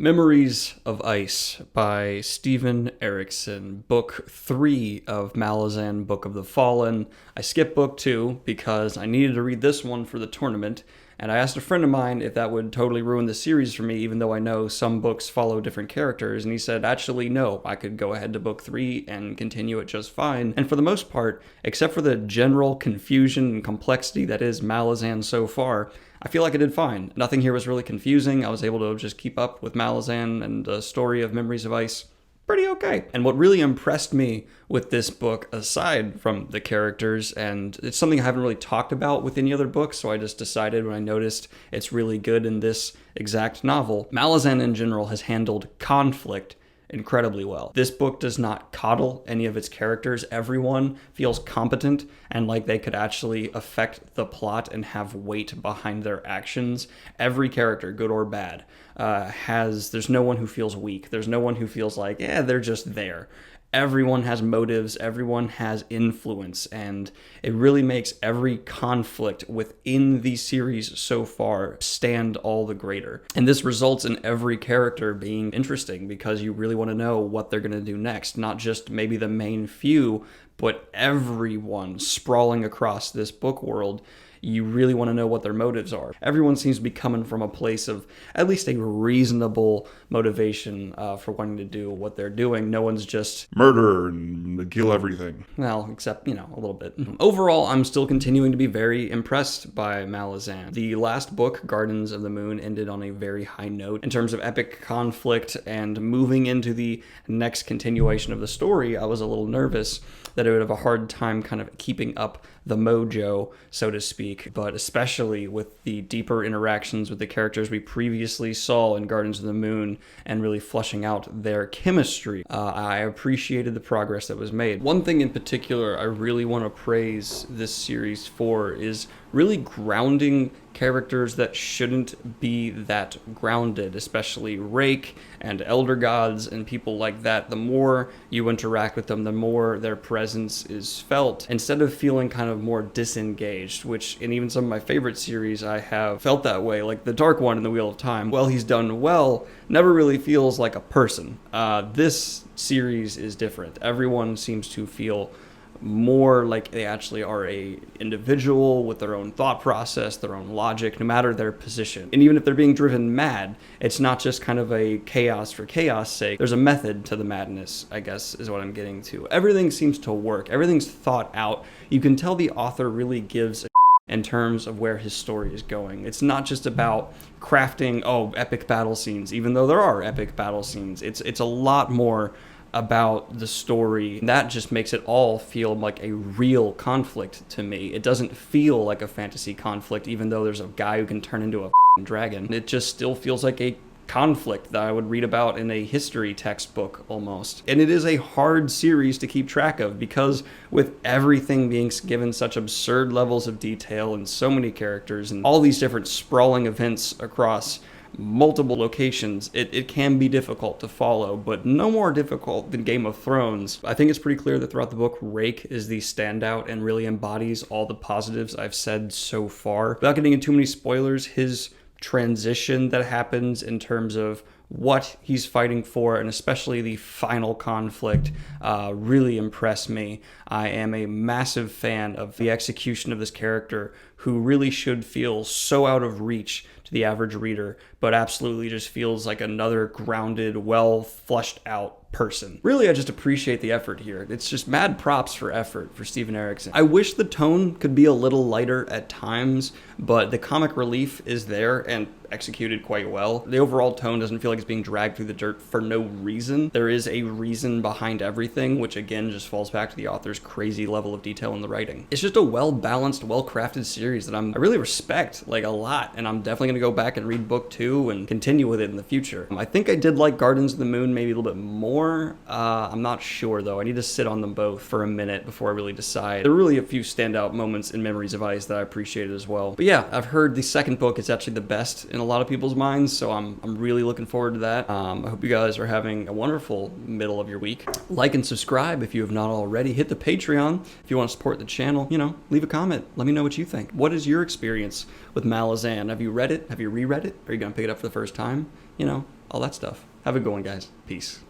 Memories of Ice by Steven Erikson, Book 3 of Malazan, Book of the Fallen. I skipped Book 2 because I needed to read this one for the tournament, and I asked a friend of mine if that would totally ruin the series for me, even though I know some books follow different characters, and he said, actually, no, I could go ahead to Book 3 and continue it just fine. And for the most part, except for the general confusion and complexity that is Malazan so far, I feel like I did fine. Nothing here was really confusing. I was able to just keep up with Malazan and the story of Memories of Ice pretty okay. And what really impressed me with this book, aside from the characters, and it's something I haven't really talked about with any other book, so I just decided when I noticed it's really good in this exact novel, Malazan in general has handled conflict incredibly well. This book does not coddle any of its characters. Everyone feels competent and like they could actually affect the plot and have weight behind their actions. Every character, good or bad, there's no one who feels weak. There's no one who feels like, they're just there. Everyone has motives, everyone has influence, and it really makes every conflict within the series so far stand all the greater. And this results in every character being interesting because you really want to know what they're going to do next, not just maybe the main few, but everyone sprawling across this book world. You really want to know what their motives are. Everyone seems to be coming from a place of at least a reasonable motivation for wanting to do what they're doing. No one's just murder and kill everything. Well, except, a little bit. Overall, I'm still continuing to be very impressed by Malazan. The last book, Gardens of the Moon, ended on a very high note. In terms of epic conflict and moving into the next continuation of the story, I was a little nervous that I would have a hard time kind of keeping up the mojo, so to speak, but especially with the deeper interactions with the characters we previously saw in Gardens of the Moon and really fleshing out their chemistry. I appreciated the progress that was made. One thing in particular I really want to praise this series for is really grounding characters that shouldn't be that grounded, especially Rake and Elder Gods and people like that. The more you interact with them, the more their presence is felt, instead of feeling kind of more disengaged, which in even some of my favorite series I have felt that way, like the Dark One in the Wheel of Time. Well, he's done well, never really feels like a person. This series is different. Everyone seems to feel more like they actually are a individual with their own thought process, their own logic, no matter their position. And even if they're being driven mad, it's not just kind of a chaos for chaos sake. There's a method to the madness, I guess, is what I'm getting to. Everything seems to work. Everything's thought out. You can tell the author really gives a in terms of where his story is going. It's not just about crafting, epic battle scenes, even though there are epic battle scenes. It's a lot more about the story. That just makes it all feel like a real conflict to me. It doesn't feel like a fantasy conflict, even though there's a guy who can turn into a dragon. It just still feels like a conflict that I would read about in a history textbook almost. And it is a hard series to keep track of because with everything being given such absurd levels of detail and so many characters and all these different sprawling events across multiple locations, it can be difficult to follow, but no more difficult than Game of Thrones. I think it's pretty clear that throughout the book, Rake is the standout and really embodies all the positives I've said so far. Without getting into too many spoilers, his transition that happens in terms of what he's fighting for, and especially the final conflict, really impressed me. I am a massive fan of the execution of this character, who really should feel so out of reach to the average reader, but absolutely just feels like another grounded, well fleshed out person. Really, I just appreciate the effort here. It's just mad props for effort for Steven Erikson. I wish the tone could be a little lighter at times, but the comic relief is there and executed quite well. The overall tone doesn't feel like it's being dragged through the dirt for no reason. There is a reason behind everything, which again just falls back to the author's crazy level of detail in the writing. It's just a well-balanced, well-crafted series that I really respect a lot, and I'm definitely going to go back and read book 2 and continue with it in the future. I think I did like Gardens of the Moon maybe a little bit more. I'm not sure though. I need to sit on them both for a minute before I really decide. There are really a few standout moments in Memories of Ice that I appreciated as well. But yeah, I've heard the second book is actually the best in a lot of people's minds, so I'm really looking forward to that. I hope you guys are having a wonderful middle of your week. Like and subscribe if you have not already. Hit the Patreon if you want to support the channel. Leave a comment. Let me know what you think. What is your experience with Malazan? Have you read it? Have you reread it? Are you going to pick it up for the first time? All that stuff. Have a good one, guys. Peace.